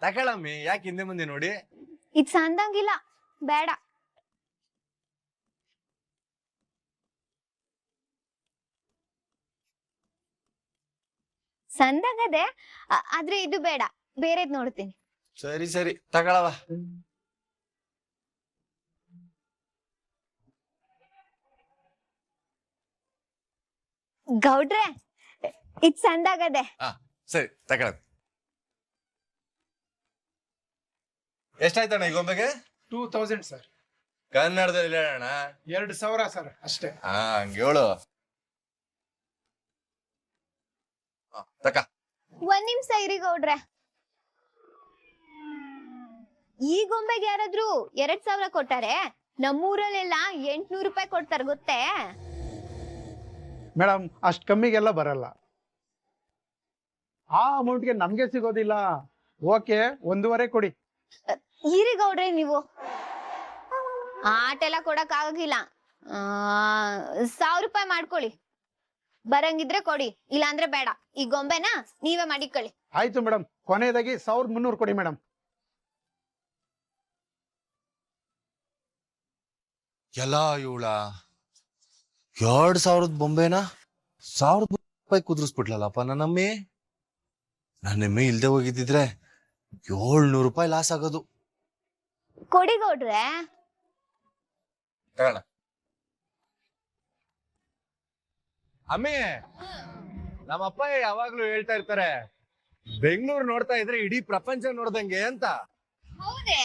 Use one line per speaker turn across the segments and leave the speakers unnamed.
ತಗೊಳಮ್ಮಿ, ಯಾಕೆ ಹಿಂದೆ ಮುಂದೆ ನೋಡಿ?
ಇದ್ ಸಂದಂಗಿಲ್ಲ, ಬೇಡ. ಸಂದಾಗದೆ, ಆದ್ರೆ ಇದು ಬೇಡ, ಬೇರೆದ್ ನೋಡ್ತೀನಿ.
ಸರಿ ಸರಿ ತಗೊಳವ.
ಗೌಡ್ರೆ, ಇದ್ ಸಂದಾಗದೆ.
ಸರಿ ತಗೊಳ. ಎಷ್ಟಾಯ್ತಣ್ಣ ಈ ಗೊಂಬೆಗೆ?
2000 ಸರ್.
ಕನ್ನಡದಲ್ಲಿ ಹೇಳೋಣ.
2000 ಸರ್ ಅಷ್ಟೇ.
ಹಂಗೆ ಹೇಳು. ತಕ.
ಒಂದ್ ನಿಮಿಷ ಇರಿ ಗೌಡ್ರೆ. ಈ ಗೊಂಬೆಗೆ ಯಾರಾದ್ರೂ 2000 ಕೊಟ್ಟಾರೆ, ನಮ್ಮೂರಲ್ಲೆಲ್ಲ 800 ರೂಪಾಯಿ ಕೊಡ್ತಾರೆ ಗೊತ್ತೇ?
ಮೇಡಮ್ ಅಷ್ಟ್ ಕಮ್ಮಿಗೆಲ್ಲ ಬರಲ್ಲ. ಆ ಅಮೌಂಟ್ಗೆ ನಮ್ಗೆ ಸಿಗೋದಿಲ್ಲ. ಓಕೆ, 1.5 ಕೊಡಿ.
ಇರಿ ಗೌಡ್ರೆ, ನೀವು ಆಟ ಎಲ್ಲ ಕೊಡಕ್ ಆಗಿಲ್ಲ. 1000 ರೂಪಾಯಿ ಮಾಡ್ಕೊಳ್ಳಿ. ಬರಂಗಿದ್ರೆ ಕೊಡಿ, ಇಲ್ಲಾಂದ್ರೆ ಬೇಡ. ಈ ಗೊಂಬೆನ ನೀವೇ ಮಾಡಿಕೊಳ್ಳಿ.
ಆಯ್ತು ಮೇಡಮ್, ಕೊನೆಯದಾಗಿ 1300 ಕೊಡಿ ಮೇಡಮ್.
ಎಲ್ಲ ಇವಳ 2000 ಬೊಂಬೆನ 1000 ರೂಪಾಯಿ ಕುದುರಿಸ್ಬಿಟ್ಲಲ್ಲಪ್ಪ ನನ್ನಮ್ಮಿ. ನನ್ನಮ್ಮಿ ಇಲ್ದೆ ಹೋಗಿದ್ದಿದ್ರೆ 700 ರೂಪಾಯಿ ಲಾಸ್ ಆಗೋದು.
ಕೊಡಿ ಗೌಡ್ರೆ.
ತಗೋಣ. ಅಮ್ಮಿ, ನಮ್ಮಪ್ಪ ಯಾವಾಗ್ಲೂ ಹೇಳ್ತಾ ಇರ್ತಾರೆ, ಬೆಂಗಳೂರು ನೋಡ್ತಾ ಇದ್ರೆ ಇಡೀ ಪ್ರಪಂಚ ನೋಡ್ದಂಗೆ ಅಂತ.
ಹೌದೇ?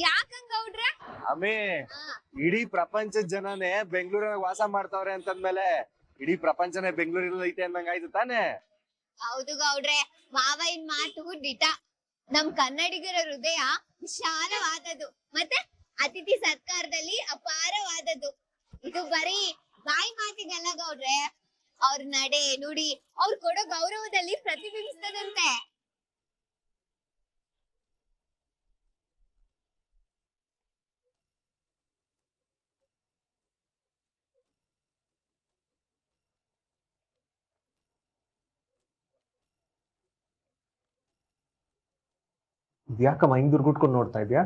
ಯಾಕಂಗ್ ಗೌಡ್ರೆ?
ಅಮ್ಮಿ, ಇಡೀ ಪ್ರಪಂಚದ ಜನನೇ ಬೆಂಗಳೂರಾಗ ವಾಸ ಮಾಡ್ತಾವ್ರೆ ಅಂತಂದ್ಮೇಲೆ ಇಡೀ ಪ್ರಪಂಚನೇ ಬೆಂಗಳೂರಲ್ಲಿ ಐತೆ ಅಂದಂಗ ಆಯ್ತು ತಾನೆ?
ಹೌದು ಗೌಡ್ರೆ, ಮಾವಯ್ಯನ್ ಮಾತು ದಿಟ. ನಮ್ ಕನ್ನಡಿಗರ ಹೃದಯ ವಿಶಾಲವಾದದ್ದು, ಮತ್ತೆ ಅತಿಥಿ ಸತ್ಕಾರದಲ್ಲಿ ಅಪಾರವಾದದ್ದು. ಇದು ಬರೀ ಬಾಯಿ ಮಾತಿಗಲ್ಲ ಗೌಡ್ರೆ, ಅವ್ರ ನಡೆ ನುಡಿ, ಅವ್ರು ಕೊಡೋ ಗೌರವದಲ್ಲಿ ಪ್ರತಿಬಿಂಬಿಸ್ತದಂತೆ.
ಯಾಕಮ್ಮ ಹಿಂಗ್ ದುರ್ಗುಟ್ಕೊಂಡು ನೋಡ್ತಾ ಇದ್ಯಾ?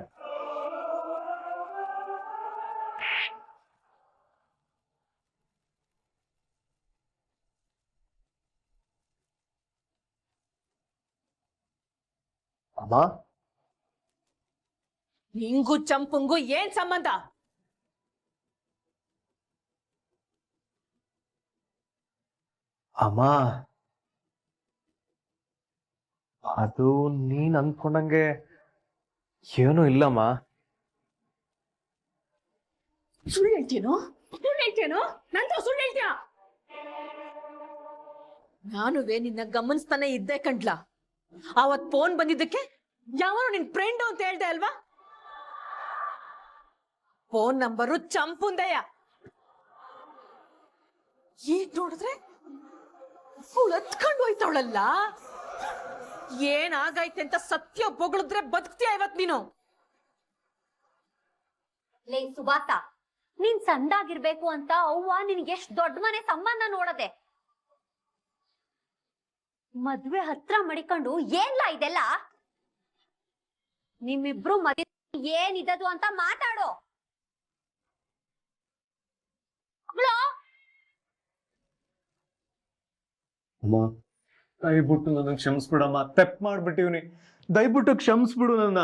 ಅಮ್ಮ,
ನಿಂಗೂ ಚಂಪಂಗೂ ಏನ್ ಸಂಬಂಧ?
ಅಮ್ಮ, ಅದು ನೀನ್ ಅನ್ಕೊಂಡಂಗೆ ಏನೂ ಇಲ್ಲಮ್ಮ.
ಸುಳ್ಳು ಹೇಳ್ತೀನೋ? ನಂತರ ಸುಳ್ಳು ಹೇಳ್ತೀಯ? ನಾನುವೇ ನಿನ್ನ ಗಮನಿಸ್ತಾನೆ ಇದ್ದೆ ಕಂಡ್ಲಾ. ಅವತ್ ಫೋನ್ ಬಂದಿದ್ದಕ್ಕೆ ಯಾವನು ನಿನ್ ಫ್ರೆಂಡ್ ಅಂತ ಹೇಳ್ದೆ ಅಲ್ವಾ? ಫೋನ್ ನಂಬರು ಚಂಪುಂದಯ್ಯ. ಈಗ ನೋಡಿದ್ರೆ ಹತ್ಕೊಂಡು ಹೋಯ್ತವಳಲ್ಲ. ಏನಾಗೈತೆ ಅಂತ ಸತ್ಯ ಬೊಗಳಿದ್ರೆ ಬದುಕ್ತೀಯ ಇವತ್ ನೀನು?
ಲೇ ಸುಬಾತ, ನೀನ್ ಸಂದಾಗಿರ್ಬೇಕು ಅಂತ ಅವ್ವ ನಿನ್ಗೆ ಎಷ್ಟ್ ದೊಡ್ಡ ಮನೆ ಸಂಬಂಧ ನೋಡದೆ. ಮದ್ವೆ ಹತ್ರ ಮಡಿಕೊಂಡು ಏನ್ಲಾ ಇದೆಲ್ಲ? ನಿಮ್ಮಿಬ್ರು ಮದ್ವೆ ಏನಿದದು ಅಂತ ಮಾತಾಡೋ.
ಅಮ್ಮ, ದಯವಿಟ್ಟು ನನ್ನ ಕ್ಷಮಿಸ್ಬಿಡಮ್ಮ. ತೆಪ್ ಮಾಡ್ಬಿಟ್ಟಿವ್ನಿ, ದಯವಿಟ್ಟು ಕ್ಷಮಿಸ್ಬಿಡು ನನ್ನ.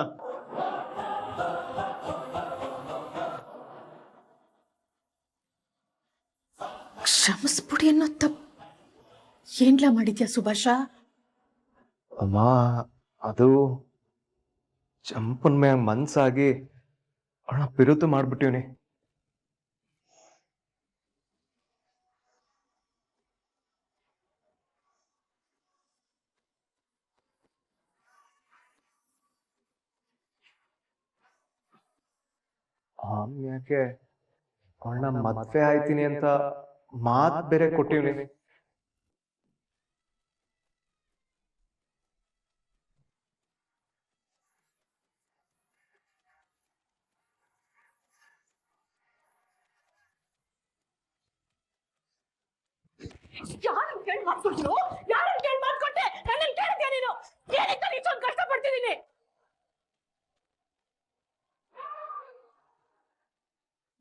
ಕ್ಷಮಿಸ್ಬಿಡಿ ಅನ್ನೋ ತಪ್ಪು ಏನ್ಲಾ ಮಾಡಿದ್ಯಾ ಸುಭಾಷ?
ಅಮ್ಮ, ಅದು ಚಂಪನ್ ಮ್ಯಾಗ ಮನ್ಸಾಗಿ ಅವಳ ಪಿರುತು ಮಾಡ್ಬಿಟ್ಟಿವ್ನಿ. ಆಮ್ಯಾಕೆ ಅವಳನ್ನ ಮದ್ವೆ ಆಯ್ತೀನಿ ಅಂತ ಮಾತ್ ಬೇರೆ ಕೊಟ್ಟಿವ್ನಿ.
ಯಾರನ್ನ ಕೇಳಿ ಮಾತ್ಕೊಟ್ಟಿರೋ? ಯಾರನ್ನ ಕೇಳಿ ಮಾತ್ಕೊಟ್ಟೆ? ನನ್ನನ್ನು ಕೇಳಿದ್ಯಾ ನೀನು? ಏನಕ್ಕೆ ಇಷ್ಟೊಂದು ಕಷ್ಟಪಡ್ತಿದ್ದೀನಿ?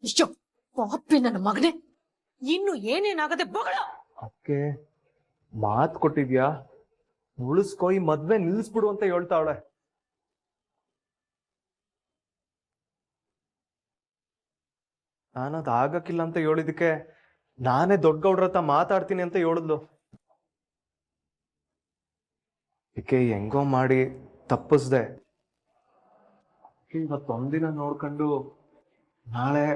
ಅಯ್ಯೋ ಪಾಪಿ ನನ್ನ ಮಗನೇ, ಇನ್ನು ಏನೇನಾಗದೆ ಬಗಳ.
ಅಕ್ಕೆ ಮಾತ್ ಕೊಟ್ಟಿದ್ಯಾ, ಉಳಿಸ್ಕೊ, ಈ ಮದ್ವೆ ನಿಲ್ಸ್ಬಿಡು ಅಂತ ಹೇಳ್ತಾವಳೆ. ನಾನದ್ ಆಗಕ್ಕಿಲ್ಲ ಅಂತ ಹೇಳಿದಕ್ಕೆ ನಾನೇ ದೊಡ್ಡ ಗೌಡ್ರ ಹತ್ರ ಮಾತಾಡ್ತೀನಿ ಅಂತ ಹೇಳಿದ್ಲು. ಇದಕ್ಕೆ ಹೆಂಗೋ ಮಾಡಿ ತಪ್ಪಿಸ್ದೆ. ಇವತ್ತೊಂದಿನ ನೋಡ್ಕೊಂಡು ನಾಳೆ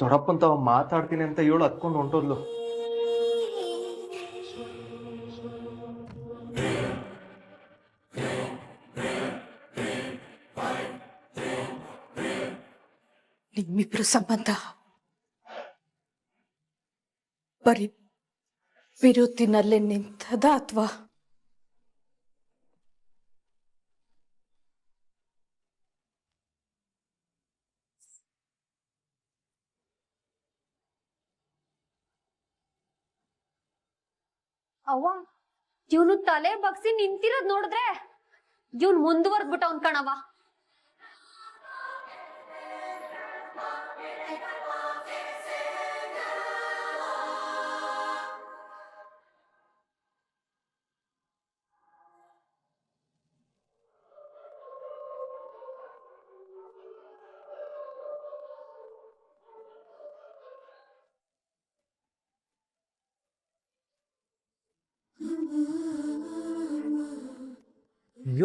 ದೊಡ್ಡಪ್ಪಂತ ಮಾತಾಡ್ತೀನಿ ಅಂತ ಹೇಳು ಹತ್ಕೊಂಡು ಹೊಂಟೋದ್ಲು.
ನಿಮ್ಮಿಬ್ರು ಸಂಬಂಧ ಬರೀ ಬಿರುತಿನಲ್ಲೇ ನಿಂತದ ಅಥವಾ
ಅವ್ವ ಇವನು ತಲೆ ಬಗ್ಸಿ ನಿಂತಿರೋದ್ ನೋಡಿದ್ರೆ ಇವ್ನ್ ಮುಂದುವರ್ದ್ಬಿಟ್ಟ ಅವ್ನ್ ಕಣವ.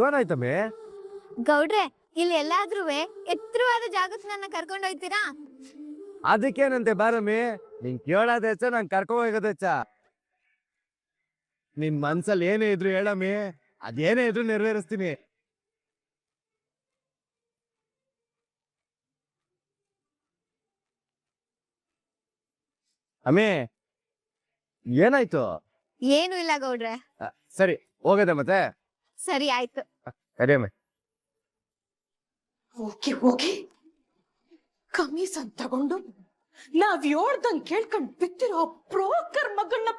ಏನಾಯ್ತಮ್ಮೆ?
ಗೌಡ್ರೆ, ಇಲ್ಲಿ ಎಲ್ಲಾದ್ರೂ ಎತ್ತರವಾದ ಜಾಗಕ್ಕೆ ನನ್ನ ಕರ್ಕೊಂಡೋಯ್ತೀರಾ?
ಅದಕ್ಕೇನಂತೆ ಬಾರಮ್ಮಿ, ನಿನ್ ಕೇಳೋದ್ ಹೆಚ್ಚ, ನಂಗೆ ಕರ್ಕೊಂಡ್ ಹೋಗೋದ್ ಹೆಚ್ಚ. ನಿನ್ ಮನ್ಸಲ್ಲಿ ಏನೇ ಇದ್ರು ಹೇಳಮ್ಮಿ, ಅದೇನೇ ಇದ್ರು ನೆರವೇರಿಸ್ತೀನಿ. ಅಮ್ಮಿ ಏನಾಯ್ತು?
ಏನು ಇಲ್ಲ ಗೌಡ್ರೆ.
ಸರಿ ಹೋಗದೆ ಮತ್ತೆ.
ಸರಿ ಆಯ್ತು.
ಸರಿ ಅಮ್ಮಿ.
ಹೋಗಿ ಹೋಗಿ ಕಮೀಸನ್ ತಗೊಂಡು ನಾವ್ ಹೇಳ್ದಂಗ್ ಕೇಳ್ಕೊಂಡ್ ಬಿತ್ತಿರೋ ಬ್ರೋಕರ್ ಮಗಳನ್ನ.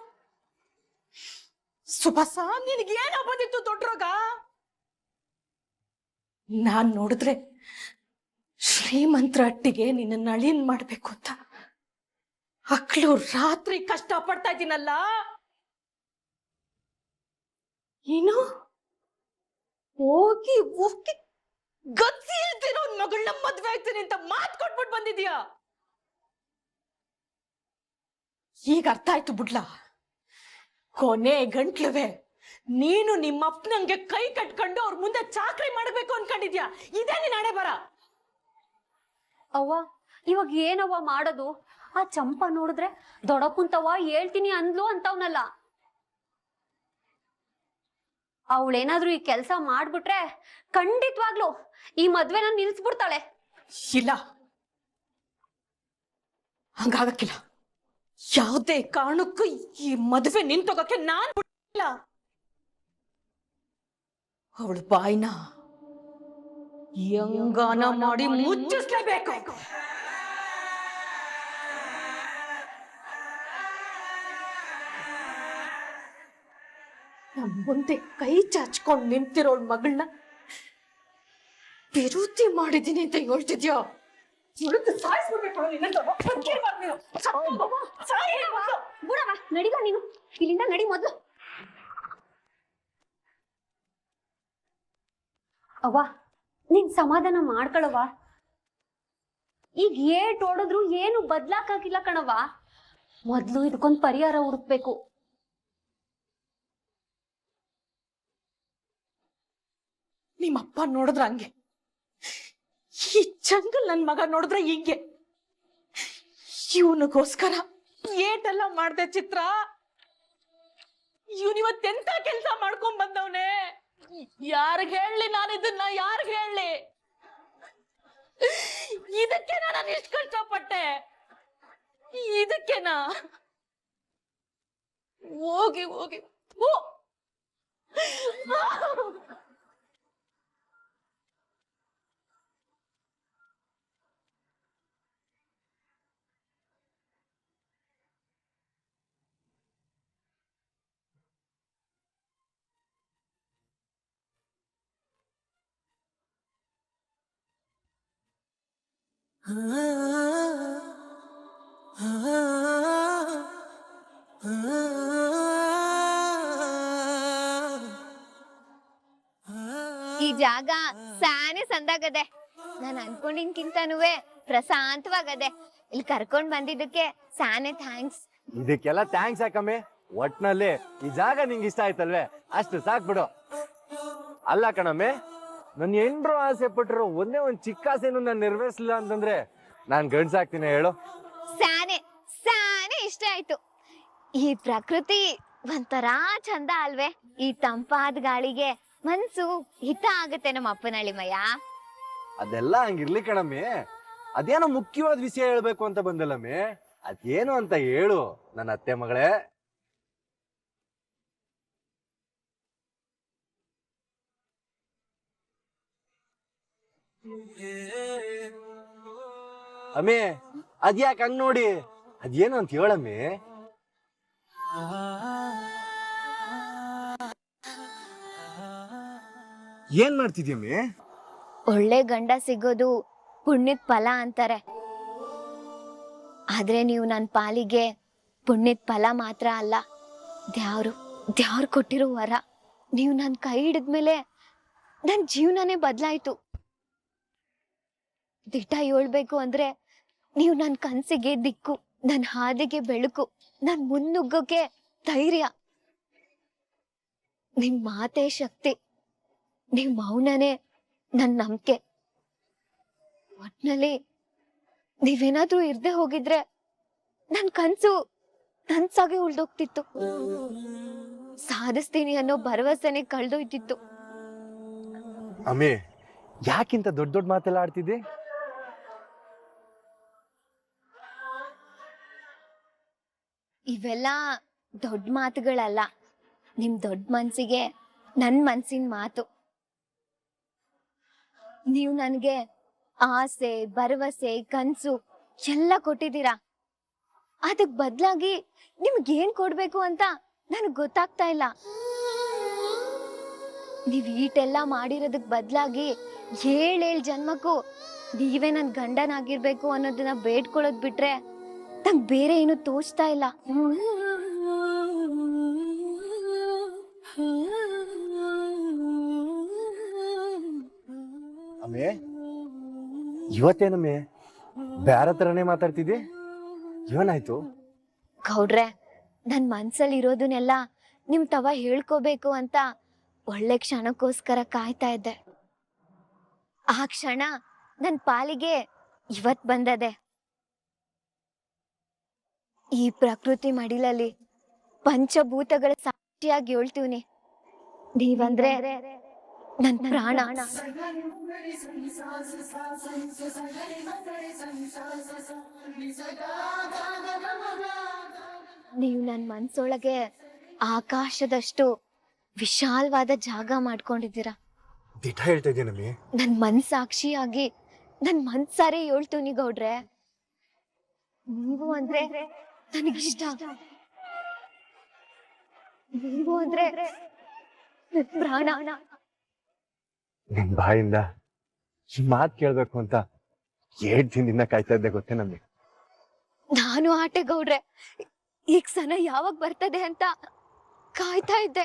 ಸುಭಾಸ, ನಿನಗೇನೋ ಬಂದಿತ್ತು ದೊಡ್ಡರೋಗ? ನಾನ್ ನೋಡಿದ್ರೆ ಶ್ರೀಮಂತರ ಅಟ್ಟಿಗೆ ನಿನ್ನ ನಳಿನ್ ಮಾಡ್ಬೇಕು ಅಂತ ಅಕ್ಳು ರಾತ್ರಿ ಕಷ್ಟ ಪಡ್ತಾ ಇದ್ದೀನಲ್ಲ. ಏನು ಹೋಗಿ ಹೋಗಿ ಗತಿ ಇಲ್ದಿರೋ ಮಗಳನ್ನ ಮದ್ವೆ ಆಗ್ತೀನಿ ಅಂತ ಮಾತ್ ಕೊಟ್ಬಿಟ್ಟು ಬಂದಿದ್ಯಾ? ಈಗ ಅರ್ಥ ಆಯ್ತು ಬಿಡ್ಲಾ? ಕೊನೆ ಗಂಟ್ಲುವೆ ನೀನು ನಿಮ್ಮಪ್ಪನಂಗೆ ಕೈ ಕಟ್ಕೊಂಡು ಅವ್ರ ಮುಂದೆ ಚಾಕ್ರಿ ಮಾಡ್ಬೇಕು ಅನ್ಕೊಂಡಿದ್ಯಾ? ಇದೇ ನೀನ್ ಹಣೆ ಬರ.
ಅವ್ವ ಇವಾಗ ಏನವ್ವ ಮಾಡೋದು? ಆ ಚಂಪ ನೋಡಿದ್ರೆ ದೊಡ್ಡಪ್ಪಂತವ್ವ ಹೇಳ್ತೀನಿ ಅಂದ್ಲು ಅಂತವ್ನಲ್ಲ. ಅವಳೇನಾದ್ರೂ ಈ ಕೆಲ್ಸ ಮಾಡ್ಬಿಟ್ರೆ ಖಂಡಿತವಾಗ್ಲು ಈ ಮದ್ವೆನ ನಿಲ್ಸ್ಬಿಡ್ತಾಳೆ.
ಇಲ್ಲ, ಹಂಗಾಗಕ್ಕಿಲ್ಲ. ಯಾವುದೇ ಕಾರಣಕ್ಕೂ ಈ ಮದುವೆ ನಿಂತೋಗಕ್ಕೆ ನಾನ್ ಬಿಡಲ್ಲ. ಅವಳು ಬಾಯಿನ ಹೆಂಗಾನ ಮಾಡಿ ಮುಚ್ಚಿಸ್ಲೇಬೇಕು. ನಮ್ ಮುಂದೆ ಕೈ ಚಾಚ್ಕೊಂಡ್ ನಿಂತಿರೋಳ್ ಮಗಳನ್ನ ವಿರೋಧಿ ಮಾಡಿದೀನಿ ಅಂತ ಹೇಳ್ತಿದ್ಯಾ?
ಬುಡವ ನಡಿಗ ನೀನು ಇಲ್ಲಿಂದ ನಡಿ ಮೊದ್ಲು.
ಅವ್ವ ನೀನ್ ಸಮಾಧಾನ ಮಾಡ್ಕೊಳವ್ವ. ಈಗ ಏಟ್ ಹೊಡೆದ್ರು ಏನು ಬದ್ಲಾಕಾಗಿಲ್ಲ ಕಣವ್ವ. ಮೊದ್ಲು ಇದಕ್ಕೊಂದ್ ಪರಿಹಾರ ಹುಡುಕ್ಬೇಕು.
ನಿಮ್ಮಪ್ಪ ನೋಡಿದ್ರ ಹಂಗೆ, ಈ ಜಂಗಲ್ ನನ್ ಮಗ ನೋಡಿದ್ರೆ ಹಿಂಗೆ. ಇವನಿಗೋಸ್ಕರ ಏಟೆಲ್ಲ ಮಾಡ್ದೆ ಚಿತ್ರ. ಇವನಿವತ್ತೆಂತ ಕೆಲ್ಸ ಮಾಡ್ಕೊಂಡ್ ಬಂದವನೆ. ಯಾರಿಗ್ ಹೇಳಿ ನಾನು ಇದನ್ನ? ಯಾರಿಗ್ ಹೇಳಿ? ಇದಕ್ಕೇನಾ ನಾನು ಇಷ್ಟು ಕಷ್ಟಪಟ್ಟೆ? ಇದಕ್ಕೇನಾ? ಹೋಗಿ ಹೋಗಿ ಓ
ah
ಜಾಗ ಸಾನೆ ಸಂದಾಗದೆ. ನಾನ್ ಅನ್ಕೊಂಡಿನ್ಕಿಂತನೂ ಪ್ರಶಾಂತವಾಗದೆ. ಇಲ್ಲಿ ಕರ್ಕೊಂಡ್ ಬಂದಿದ್ದಕ್ಕೆ ಸಾನೆ ಥ್ಯಾಂಕ್ಸ್.
ಇದಕ್ಕೆಲ್ಲ ಥ್ಯಾಂಕ್ಸ್ ಯಾಕಮ್ಮಿ. ಒಟ್ನಲ್ಲಿ ಈ ಜಾಗ ನಿಂಗೆ ಇಷ್ಟ ಆಯ್ತಲ್ವೇ, ಅಷ್ಟು ಸಾಕ್ ಬಿಡು. ಅಲ್ಲ ಕಣಮ್ಮಿ, ನನ್ ಹೆಂಡ್ರು ಆಸೆ ಪಟ್ರು ಒಂದೇ ಒಂದ್ ಚಿಕ್ಕ ಆಸೆನು ನಾನು ನೆರವೇರಿಸಲಿಲ್ಲ ಅಂತಂದ್ರೆ ನಾನ್ ಗಂಡ್ಸಾಗ್ತೀನಿ ಹೇಳು.
ಸಾನೆ ಸಾನೆ ಇಷ್ಟ ಆಯ್ತು. ಈ ಪ್ರಕೃತಿ ಒಂಥರ ಚಂದ ಅಲ್ವೇ? ಈ ತಂಪಾದ ಗಾಳಿಗೆ ಮನ್ಸು ಹಿತ ಆಗತ್ತೆ ನಮ್ಮ ಅಪ್ಪನಳ್ಳಿ ಮಯ್ಯ.
ಅದೆಲ್ಲ ಹಂಗಿರ್ಲಿ ಕಣಮ್ಮಿ, ಅದೇನೋ ಮುಖ್ಯವಾದ ವಿಷಯ ಹೇಳ್ಬೇಕು ಅಂತ ಬಂದಲ್ಲಮ್ಮಿ, ಅದೇನು ಅಂತ ಹೇಳು ನನ್ನ ಅತ್ತೆ ಮಗಳೇ. ಅಮ್ಮಿ ಅದ್ಯಾಕೆ ಹಂಗ್ ನೋಡಿ, ಅದೇನು ಅಂತ ಹೇಳಮ್ಮಿ. ಏನ್ ಮಾಡ್ತಿದ್ಯಮ್ಮಿ?
ಒಳ್ಳೆ ಗಂಡ ಸಿಗೋದು ಪುಣ್ಯದ ಫಲ ಅಂತಾರೆ. ಆದ್ರೆ ನೀವು ನನ್ ಪಾಲಿಗೆ ಪುಣ್ಯದ ಫಲ ಮಾತ್ರ ಅಲ್ಲ, ದ್ಯಾವ್ರು ಕೊಟ್ಟಿರೋ ವರ. ನೀವು ನನ್ ಕೈ ಹಿಡಿದ್ಮೇಲೆ ನನ್ ಜೀವನನೇ ಬದಲಾಯ್ತು. ದಿಟ ಹೇಳ್ಬೇಕು ಅಂದ್ರೆ ನೀವು ನನ್ ಕನ್ಸಿಗೆ ದಿಕ್ಕು, ನನ್ ಹಾದಿಗೆ ಬೆಳಕು, ನನ್ ಮುನ್ನುಗ್ಗೋಕೆ ಧೈರ್ಯ. ನಿಮ್ ಮಾತೇ ಶಕ್ತಿ, ನಿಮ್ ಮೌನನೇ ನನ್ ನಂಬಿಕೆ. ಒಟ್ನಲ್ಲಿ ನೀವೇನಾದ್ರೂ ಇರ್ದೆ ಹೋಗಿದ್ರೆ ನನ್ ಕನ್ಸು ಕನ್ಸಾಗೆ ಉಳ್ದೋಗ್ತಿತ್ತು. ಸಾಧಿಸ್ತೀನಿ ಅನ್ನೋ ಭರವಸೆನೆ ಕಳ್ದೋಯ್ತಿತ್ತು.
ಅಮ್ಮಿ ಯಾಕಿಂತ ದೊಡ್ಡ ದೊಡ್ಡ ಮಾತೆಲ್ಲ ಆಡ್ತಿದ್ದೆ?
ಇವೆಲ್ಲ ದೊಡ್ಡ ಮಾತುಗಳಲ್ಲ, ನಿಮ್ ದೊಡ್ಡ ಮನ್ಸಿಗೆ ನನ್ ಮನ್ಸಿನ ಮಾತು. ನೀವು ನನ್ಗೆ ಆಸೆ, ಭರವಸೆ, ಕನ್ಸು ಎಲ್ಲ ಕೊಟ್ಟಿದ್ದೀರಾ. ಅದಕ್ ಬದ್ಲಾಗಿ ನಿಮ್ಗೇನ್ ಕೊಡ್ಬೇಕು ಅಂತ ನನಗ್ ಗೊತ್ತಾಗ್ತಾ ಇಲ್ಲ. ನೀವ್ ಈಟೆಲ್ಲ ಮಾಡಿರೋದಕ್ ಬದ್ಲಾಗಿ 7 ಜನ್ಮಕ್ಕೂ ನೀವೇ ನನ್ ಗಂಡನಾಗಿರ್ಬೇಕು ಅನ್ನೋದನ್ನ ಬೇಡ್ಕೊಳ್ಳೋದ್ ಬಿಟ್ರೆ ನಂಗ್ ಬೇರೆ ಏನು ತೋಚ್ತಾ ಇಲ್ಲ.
ಅಮ್ಮೆ ಇವತ್ತೇನಮ್ಮೆ ಬ್ಯಾರ ತರನೇ ಮಾತಾಡ್ತಿದ್ದೆ, ಏನಾಯ್ತು?
ಗೌಡ್ರೆ, ನನ್ ಮನ್ಸಲ್ಲಿ ಇರೋದನ್ನೆಲ್ಲ ನಿಮ್ ತವ ಹೇಳ್ಕೋಬೇಕು ಅಂತ ಒಳ್ಳೆ ಕ್ಷಣಕ್ಕೋಸ್ಕರ ಕಾಯ್ತಾ ಇದ್ದೆ. ಆ ಕ್ಷಣ ನನ್ ಪಾಲಿಗೆ ಇವತ್ ಬಂದದೆ. ಈ ಪ್ರಕೃತಿ ಮಡಿಲಲ್ಲಿ ಪಂಚಭೂತಗಳ ಸಾಕ್ಷಿಯಾಗಿ ಹೇಳ್ತೀವ್ನಿ, ನೀವಂದ್ರೆ ನನ್ ಪ್ರಾಣ. ನೀವು ನನ್ ಮನ್ಸೊಳಗೆ ಆಕಾಶದಷ್ಟು ವಿಶಾಲವಾದ ಜಾಗ ಮಾಡ್ಕೊಂಡಿದ್ದೀರಾ.
ದಿಟ ಹೇಳ್ತಾ ಇದ್ದೇನಮ್ಮಿ.
ನನ್ ಮನ್ಸಾಕ್ಷಿಯಾಗಿ ನನ್ ಮನ್ಸಾರೇ ಹೇಳ್ತೀವ್ನಿ ಗೌಡ್ರೆ, ನೀವು ಅಂದ್ರೆ ನನಗಿಷ್ಟ. ನೀವು ಅಂದ್ರೆ ನನ್ ಪ್ರಾಣ.
ನಿಮ್ ಬಾಯಿಂದ ಈ ಮಾತ್ ಕೇಳ್ಬೇಕು ಅಂತ 7 ದಿನದಿಂದ ಕಾಯ್ತಾ ಇದ್ದೆ ಗೊತ್ತೇನಮ್ಮಿ.
ನಾನು ಆಟೆ ಗೌಡ್ರೆ, ಈ ಕ್ಷಣ ಯಾವಾಗ ಬರ್ತದೆ ಅಂತ ಕಾಯ್ತಾ ಇದ್ದೆ.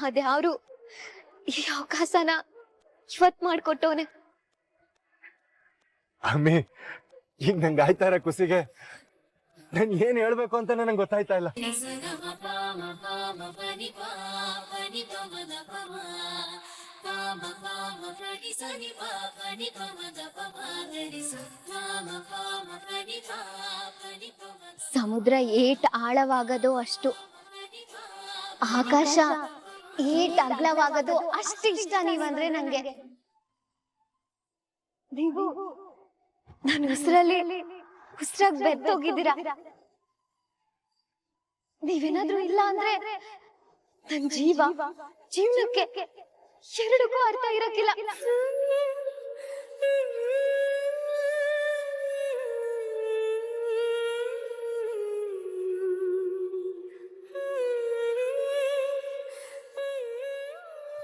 ಅದ್ಯಾರು ಈ ಅವಕಾಶನ ಇವತ್ ಮಾಡ್ಕೊಟ್ಟವನೆ.
ಅಮ್ಮಿ ಈಗ ನಂಗೆ ಆಯ್ತಾ ಇರೋ ಖುಷಿಗೆ ನನ್ ಏನ್ ಹೇಳ್ಬೇಕು ಅಂತ ನಂಗೆ ಗೊತ್ತಾಯ್ತಾ ಇಲ್ಲ.
ಸಮುದ್ರ ಏಟ್ ಆಳವಾಗದೋ ಅಷ್ಟು, ಆಕಾಶ ಏಟ್ ಅಗಲವಾಗದೋ ಅಷ್ಟು ಇಷ್ಟ ನೀವಂದ್ರೆ ನಂಗೆ. ನೀವು ನನ್ನ ಉಸಿರಾಗ್ ಬೆತ್ತೋಗಿದ್ದೀರಾ. ನೀವೇನಾದ್ರೂ ಇಲ್ಲ ಅಂದ್ರೆ ನನ್ ಜೀವನಕ್ಕೆ ಎರಡಕ್ಕೂ ಅರ್ಥ ಇರಕ್ಕಿಲ್ಲ.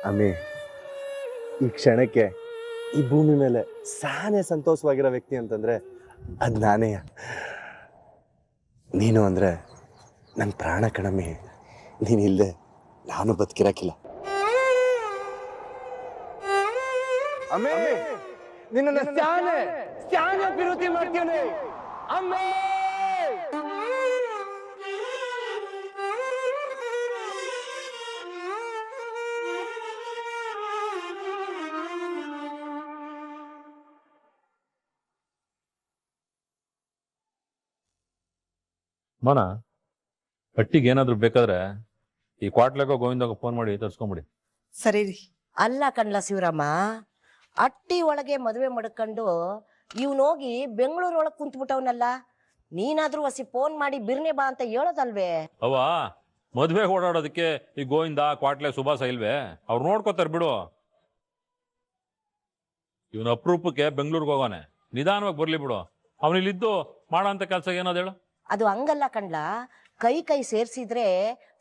ಅಮ್ಮಿ ಈ ಕ್ಷಣಕ್ಕೆ ಈ ಭೂಮಿ ಮೇಲೆ ಸಾನೆ ಸಂತೋಷವಾಗಿರೋ ವ್ಯಕ್ತಿ ಅಂತಂದ್ರೆ ಅದ್ ನಾನೇ. ನೀನು ಅಂದ್ರೆ ನನ್ನ ಪ್ರಾಣ ಕಣಮ್ಮಿ. ನೀನಿಲ್ಲದೆ ನಾನು ಬದುಕಿರಕ್ಕಿಲ್ಲ. ಅಮ್ಮೆ ನಿನ್ನ ಸ್ಯಾನೆ ಸ್ಯಾನೆ ವಿರೋಧಿ ಮಾಡ್ತೀನಿ ಅಮ್ಮೆ.
ಮನ ಹಟ್ಟಿಗೆ ಏನಾದ್ರು ಬೇಕಾದ್ರೆ ಈ ಕ್ವಾಟ್ಲೆಗೋ ಗೋವಿಂದಾಗ ಫೋನ್ ಮಾಡಿ ತರ್ಸ್ಕೊಂಬಿಡಿ.
ಸರಿ ರೀ.
ಅಲ್ಲ ಕಣ್ಲ ಶಿವರಾಮ, ಅಟ್ಟಿ ಒಳಗೆ ಮದುವೆ ಮಾಡ್ಕೊಂಡು ಇವ್ನೋಗಿ ಬೆಂಗಳೂರೊಳಗೆ ಕುಂತ್ಬಿಟ್ಟವನಲ್ಲ, ನೀನಾದ್ರೂ ಹೊಸಿ ಫೋನ್ ಮಾಡಿ ಬಿರ್ನೆ ಬಾ ಅಂತ ಹೇಳೋದಲ್ವೇ?
ಅವ ಮದ್ವೆಗೆ ಓಡಾಡೋದಕ್ಕೆ ಈ ಗೋವಿಂದ ಕ್ವಾಟ್ಲೆ ಸುಭಾಸ ಇಲ್ವೇ? ಅವ್ರು ನೋಡ್ಕೋತಾರ ಬಿಡು. ಇವನ ಅಪರೂಪಕ್ಕೆ ಬೆಂಗಳೂರಿಗೆ ಹೋಗೋನೆ, ನಿಧಾನವಾಗಿ ಬರ್ಲಿ ಬಿಡು. ಅವನಿಲ್ಲಿದ್ದು ಮಾಡೋ ಅಂತ ಕೆಲಸ ಏನದ ಹೇಳು?
ಅದು ಹಂಗಲ್ಲ ಕಣ್ಲ, ಕೈ ಕೈ ಸೇರ್ಸಿದ್ರೆ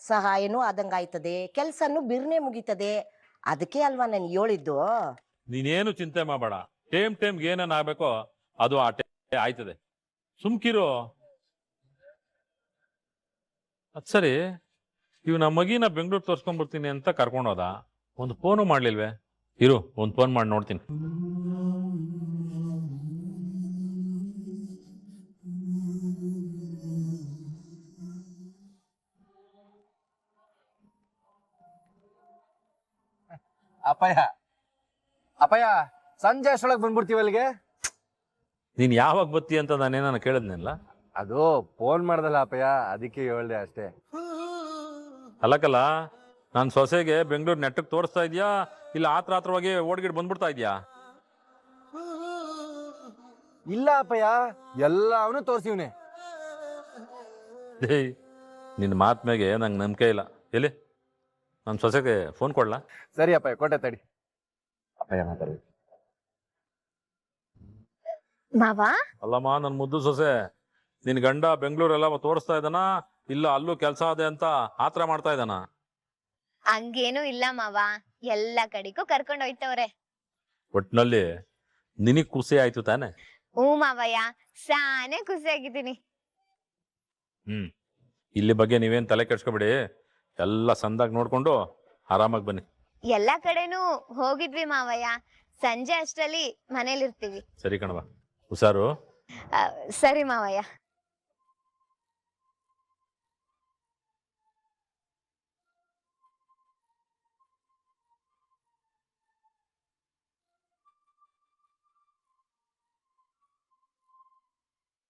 ಸಹಾಯನೂ ಆದಂಗಾಯ್ತದೆ, ಕೆಲ್ಸನೂ ಬಿರ್ನೆ ಮುಗಿತದೆ. ಅದಕ್ಕೆ ಅಲ್ವಾ ನಾನು ಹೇಳಿದ್ದು.
ನೀನೇನು ಚಿಂತೆ ಮಾಡಬೇಡ, ಟೈಮ್ಗೆ ಏನೇನು ಆಗ್ಬೇಕೋ ಅದು ಆ ಟೈಮ್ ಆಯ್ತದೆ, ಸುಮ್ಕಿರು. ಅದ್ ಸರಿ, ಇವ್ ನಮ್ಮ ಮಗಿನ ಬೆಂಗಳೂರು ತೋರ್ಸ್ಕೊಂಡ್ಬರ್ತೀನಿ ಅಂತ ಕರ್ಕೊಂಡೋದ, ಒಂದು ಫೋನು ಮಾಡ್ಲಿಲ್ವೇ? ಇರು, ಒಂದು ಫೋನ್ ಮಾಡಿ ನೋಡ್ತೀನಿ.
ಅಪ್ಪಯ್ಯ ಅಪ್ಪಯ್ಯ, ಸಂಜೆ ಅಷ್ಟೊಳಗೆ ಬಂದ್ಬಿಡ್ತೀವಿ ಅಲ್ಲಿಗೆ.
ನೀನ್ ಯಾವಾಗ ಬತ್ತಿ ಅಂತ ನಾನೇನ ಕೇಳಿದ್ನಿಲ್ಲ.
ಅದು ಫೋನ್ ಮಾಡ್ದಲ್ಲ ಅಪ್ಪಯ್ಯ, ಅದಕ್ಕೆ ಹೇಳ್ದೆ ಅಷ್ಟೇ.
ಅಲ್ಲಕಲ್ಲ, ನಾನು ಸೊಸೆಗೆ ಬೆಂಗಳೂರು ನೆಟ್ಟಕ್ಕೆ ತೋರಿಸ್ತಾ ಇದೆಯಾ ಇಲ್ಲ ಆತ್ರವಾಗಿ ಓಡ್ಗಿಡ್ ಬಂದ್ಬಿಡ್ತಾ ಇದೆಯಾ?
ಇಲ್ಲ ಅಪ್ಪಯ್ಯ, ಎಲ್ಲವನ್ನೂ ತೋರಿಸಿವ್ನೆ.
ಏಯ್, ನಿನ್ನ ಮಾತ್ ಮ್ಯಾಗೆ ನಂಗೆ ನಂಬಿಕೆ ಇಲ್ಲ. ಎಲ್ಲಿ ನನ್ನ ಸೊಸೆಗೆ ಫೋನ್ ಕೊಡ್ಲಾ?
ಸರಿ ಅಪ್ಪಯ್ಯ, ಕೊಟ್ಟೆ ತಡಿ. ಅಪ್ಪಯ್ಯ ಮಾತಾಡಿ.
ಮಾವ,
ಅಲ್ಲಮ್ಮ ನನ್ನ ಮುದ್ದು ಸೊಸೆ, ನಿನ್ ಗಂಡ ಬೆಂಗಳೂರೆಲ್ಲ ತೋರಿಸ್ತಾ ಇದ್ದಾನ ಇಲ್ಲ ಅಲ್ಲೂ ಕೆಲಸ ಅದೆ ಅಂತ ಆತರ ಮಾಡ್ತಾ ಇದ್ದಾನ?
ಹಂಗೇನು ಇಲ್ಲ ಮಾವ, ಎಲ್ಲ ಕಡೆಗೂ ಕರ್ಕೊಂಡು ಹೋಯ್ತವ್ರೆ.
ಒಟ್ನಲ್ಲಿ ನಿನಗ್ ಖುಷಿ ಆಯ್ತು ತಾನೆ?
ಹ್ಞೂ ಮಾವಯ್ಯ, ಸಾನೆ ಖುಷಿಯಾಗಿದ್ದೀನಿ.
ಇಲ್ಲಿ ಬಗ್ಗೆ ನೀವೇನ್ ತಲೆ ಕೆಡ್ಸ್ಕೊಬಿಡಿ, ಎಲ್ಲ ಸಂದಾಗ್ ನೋಡ್ಕೊಂಡು ಆರಾಮಾಗಿ ಬನ್ನಿ.
ಎಲ್ಲ ಕಡೆನೂ ಹೋಗಿದ್ವಿ ಮಾವಯ್ಯ, ಸಂಜೆ ಅಷ್ಟರಲ್ಲಿ ಮನೇಲಿರ್ತೀವಿ.
ಸರಿ ಕಣವ, ಹುಷಾರು.
ಸರಿ ಮಾವಯ್ಯ.